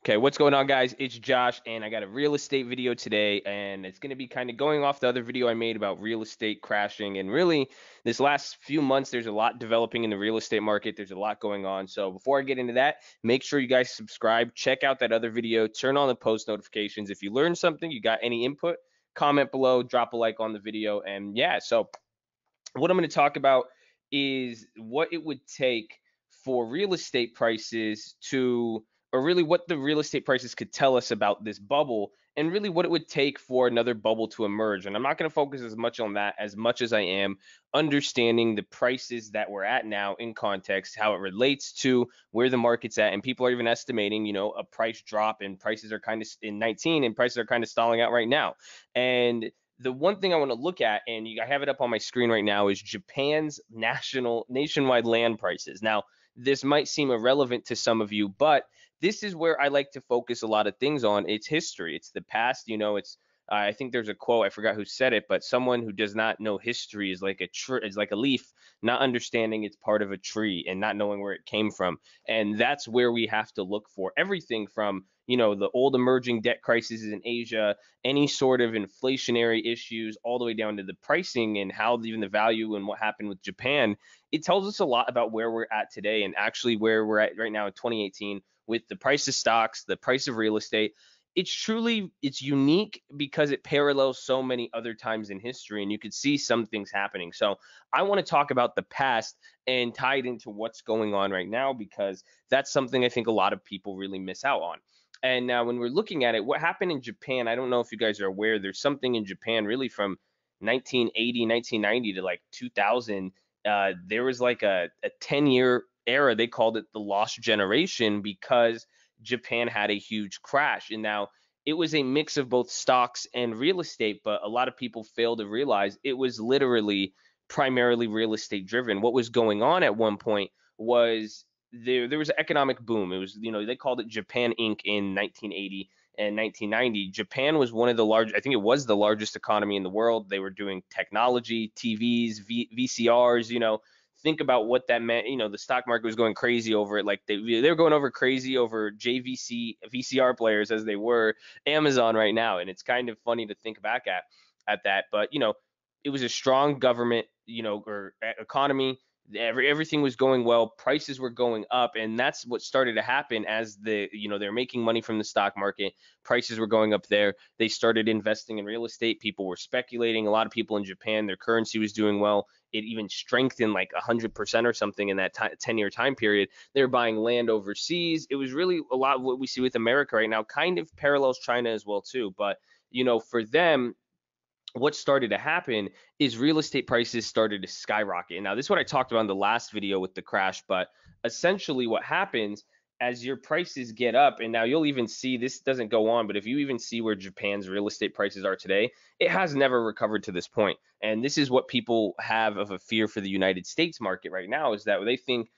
Okay, what's going on, guys? It's Josh, and I got a real estate video today, and it's going to be kind of going off the other video I made about real estate crashing. And really, this last few months, there's a lot developing in the real estate market. There's a lot going on. So before I get into that, make sure you guys subscribe, check out that other video, turn on the post notifications. If you learned something, you got any input, comment below, drop a like on the video. And yeah, so what I'm going to talk about is what it would take for real estate prices to, or really what the real estate prices could tell us about this bubble, and really what it would take for another bubble to emerge. And I'm not going to focus as much on that as much as I am understanding the prices that we're at now in context, how it relates to where the market's at. And people are even estimating, a price drop, and prices are kind of in 19, and prices are kind of stalling out right now. And the one thing I want to look at, and I have it up on my screen right now, is Japan's nationwide land prices. Now, this might seem irrelevant to some of you, but this is where I like to focus a lot of things on. It's history, it's the past. It's I think there's a quote, I forgot who said it, but someone who does not know history is like is like a leaf, not understanding it's part of a tree and not knowing where it came from. And that's where we have to look for everything from, the old emerging debt crises in Asia, any sort of inflationary issues, all the way down to the pricing and how even the value and what happened with Japan. It tells us a lot about where we're at today, and actually where we're at right now in 2018 with the price of stocks, the price of real estate. It's unique because it parallels so many other times in history, and you could see some things happening. So I want to talk about the past and tie it into what's going on right now, because that's something I think a lot of people really miss out on. And now, when we're looking at it, what happened in Japan, I don't know if you guys are aware, there's something in Japan really from 1980, 1990 to like 2000. There was like a 10-year era. They called it the lost generation because Japan had a huge crash. And now it was a mix of both stocks and real estate, but a lot of people fail to realize it was literally primarily real estate driven. What was going on at one point was there was an economic boom. It was, they called it Japan Inc. in 1980 and 1990. Japan was one of the large, I think it was the largest economy in the world. They were doing technology, TVs, VCRs. Think about what that meant. The stock market was going crazy over it. Like they were going over crazy over JVC VCR players as they were Amazon right now. And it's kind of funny to think back at that. But it was a strong government, or economy. Everything was going well, prices were going up, and that's what started to happen as they're making money from the stock market. Prices were going up there. They started investing in real estate. People were speculating. A lot of people in Japan, their currency was doing well. It even strengthened like 100% or something in that 10-year time period. They're buying land overseas. It was really a lot of what we see with America right now, kind of parallels China as well too. But for them, what started to happen is real estate prices started to skyrocket. And now, this is what I talked about in the last video with the crash, but essentially what happens as your prices get up, and now you'll even see this doesn't go on, but if you even see where Japan's real estate prices are today, it has never recovered to this point. And this is what people have of a fear for the United States market right now, is that they think,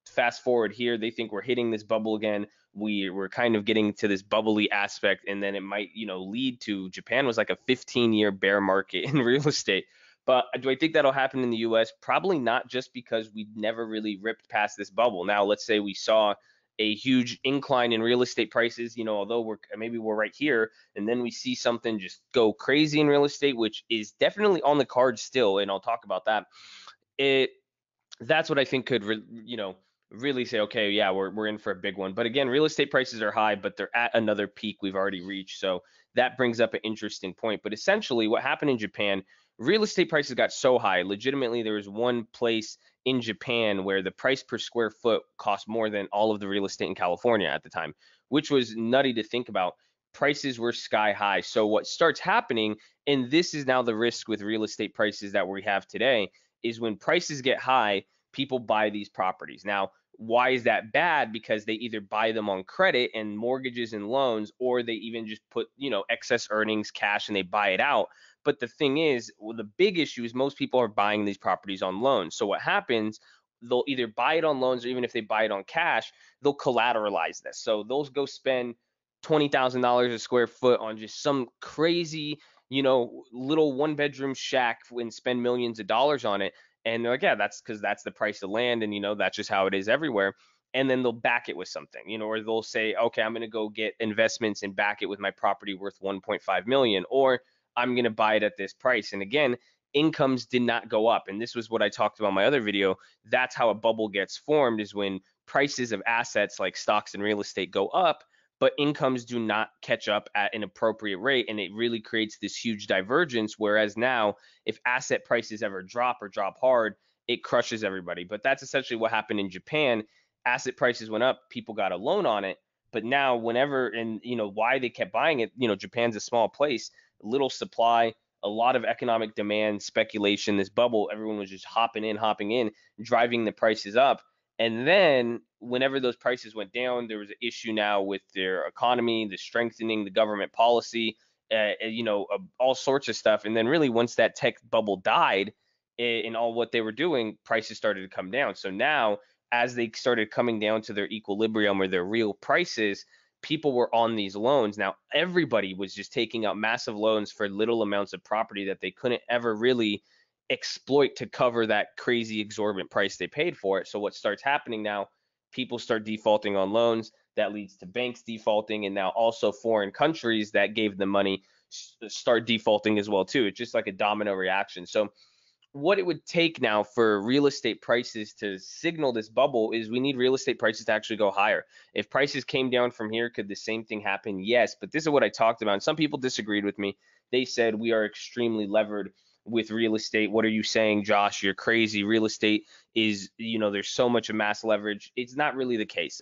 fast forward here, they think we're hitting this bubble again. We're kind of getting to this bubbly aspect, and then it might, lead to, Japan was like a 15-year bear market in real estate. But do I think that'll happen in the US? Probably not, just because we never really ripped past this bubble. Now, let's say we saw a huge incline in real estate prices, although we're right here, and then we see something just go crazy in real estate, which is definitely on the card still, and I'll talk about that. It That's what I think could, really say, okay, yeah, we're in for a big one. But again, real estate prices are high, but they're at another peak we've already reached. So that brings up an interesting point. But essentially, what happened in Japan, real estate prices got so high. Legitimately, there was one place in Japan where the price per square foot cost more than all of the real estate in California at the time, which was nutty to think about. Prices were sky high. So what starts happening, and this is now the risk with real estate prices that we have today, is when prices get high, people buy these properties. Now, why is that bad? Because they either buy them on credit and mortgages and loans, or they even just put, excess earnings, cash, and they buy it out. But the thing is, well, the big issue is most people are buying these properties on loans. So what happens, they'll either buy it on loans, or even if they buy it on cash, they'll collateralize this. So they'll go spend $20,000 a square foot on just some crazy, little one-bedroom shack and spend millions of dollars on it. And they're like, yeah, that's because that's the price of land, and that's just how it is everywhere. and then they'll back it with something, or they'll say, okay, I'm going to go get investments and back it with my property worth 1.5 million, or I'm going to buy it at this price. And again, incomes did not go up. And this was what I talked about in my other video. That's how a bubble gets formed, is when prices of assets like stocks and real estate go up, but incomes do not catch up at an appropriate rate. And it really creates this huge divergence. Whereas now, if asset prices ever drop or drop hard, it crushes everybody. But that's essentially what happened in Japan. Asset prices went up, people got a loan on it. But now, whenever, and why they kept buying it, Japan's a small place, little supply, a lot of economic demand, speculation, this bubble, everyone was just hopping in, driving the prices up. And then whenever those prices went down, there was an issue now with their economy, the strengthening, the government policy, all sorts of stuff. And then really once that tech bubble died in all what they were doing, prices started to come down. So now as they started coming down to their equilibrium or their real prices, people were on these loans. Now everybody was just taking out massive loans for little amounts of property that they couldn't ever really exploit to cover that crazy exorbitant price they paid for it. So what starts happening now, people start defaulting on loans. That leads to banks defaulting, and now also foreign countries that gave them money start defaulting as well too. It's just like a domino reaction. So what it would take now for real estate prices to signal this bubble is we need real estate prices to actually go higher. If prices came down from here, could the same thing happen? Yes, but this is what I talked about. And some people disagreed with me. They said we are extremely levered with real estate. What are you saying, Josh? You're crazy. Real estate is, there's so much of mass leverage. It's not really the case.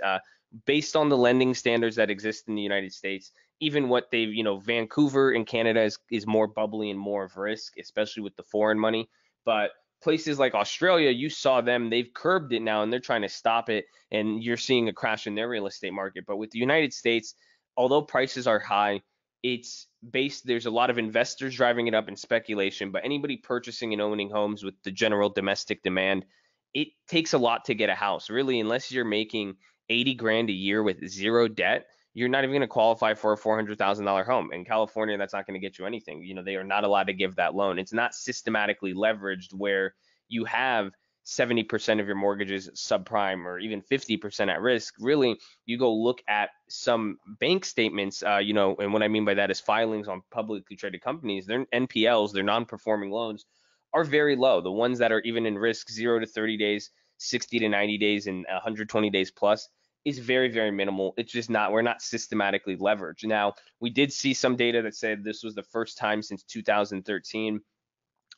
Based on the lending standards that exist in the United States, even what they've, Vancouver in Canada is more bubbly and more of risk, especially with the foreign money. But places like Australia, you saw them, they've curbed it now and they're trying to stop it. And you're seeing a crash in their real estate market. But with the United States, although prices are high, there's a lot of investors driving it up in speculation, but anybody purchasing and owning homes with the general domestic demand, it takes a lot to get a house. Really, unless you're making 80 grand a year with zero debt, you're not even going to qualify for a $400,000 home. In California, that's not going to get you anything. They are not allowed to give that loan. It's not systematically leveraged where you have 70% of your mortgages subprime or even 50% at risk. Really, you go look at some bank statements, and what I mean by that is filings on publicly traded companies. Their NPLs, their non-performing loans, are very low. The ones that are even in risk 0 to 30 days, 60 to 90 days, and 120 days plus is very, very minimal. It's just not, we're not systematically leveraged. Now, we did see some data that said this was the first time since 2013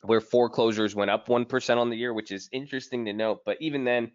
where foreclosures went up 1% on the year, which is interesting to note. But even then,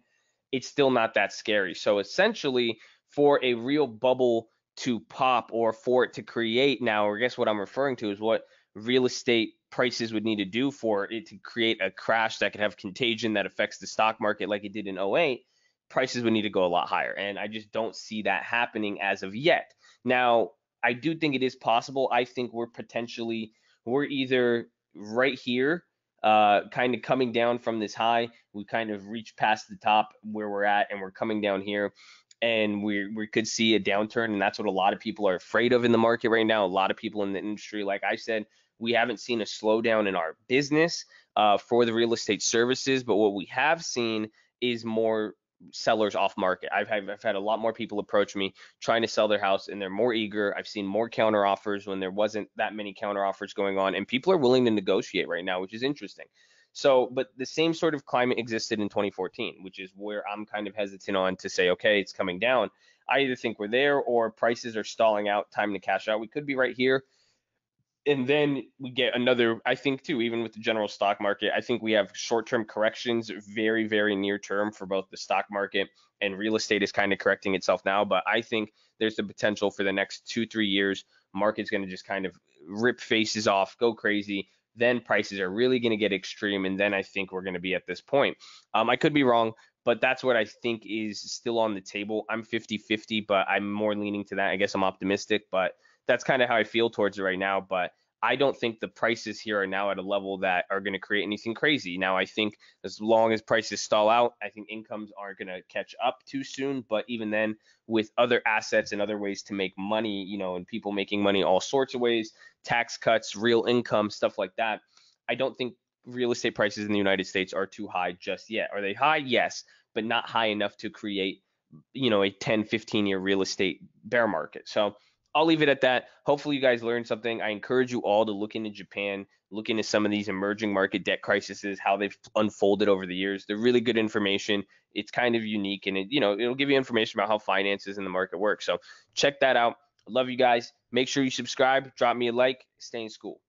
it's still not that scary. So essentially, for a real bubble to pop or for it to create now, or I guess what I'm referring to is what real estate prices would need to do for it to create a crash that could have contagion that affects the stock market like it did in '08, prices would need to go a lot higher. And I just don't see that happening as of yet. Now, I do think it is possible. I think we're either right here, kind of coming down from this high. We kind of reached past the top where we're at, and we're coming down here, and we could see a downturn, and that's what a lot of people are afraid of in the market right now. A lot of people in the industry, like I said, we haven't seen a slowdown in our business for the real estate services, but what we have seen is more sellers off market. I've had a lot more people approach me trying to sell their house, and they're more eager. I've seen more counter offers when there wasn't that many counter offers going on, and people are willing to negotiate right now, which is interesting. So, but the same sort of climate existed in 2014, which is where I'm kind of hesitant on to say, okay, it's coming down. I either think we're there or prices are stalling out, time to cash out. We could be right here, and then we get another, I think too, even with the general stock market, I think we have short-term corrections, very, very near term for both the stock market, and real estate is kind of correcting itself now. But I think there's the potential for the next 2-3 years, market's going to just kind of rip faces off, go crazy. Then prices are really going to get extreme. And then I think we're going to be at this point. I could be wrong, but that's what I think is still on the table. I'm 50-50, but I'm more leaning to that. I guess I'm optimistic, but that's kind of how I feel towards it right now. But I don't think the prices here are now at a level that are going to create anything crazy. Now, I think as long as prices stall out, I think incomes aren't going to catch up too soon. But even then, with other assets and other ways to make money, and people making money all sorts of ways, tax cuts, real income, stuff like that, I don't think real estate prices in the United States are too high just yet. Are they high? Yes, but not high enough to create a 10, 15-year real estate bear market. So I'll leave it at that. Hopefully you guys learned something. I encourage you all to look into Japan, look into some of these emerging market debt crises, how they've unfolded over the years. They're really good information. It's kind of unique, and it'll give you information about how finances in the market work. So check that out. I love you guys. Make sure you subscribe, drop me a like, stay in school.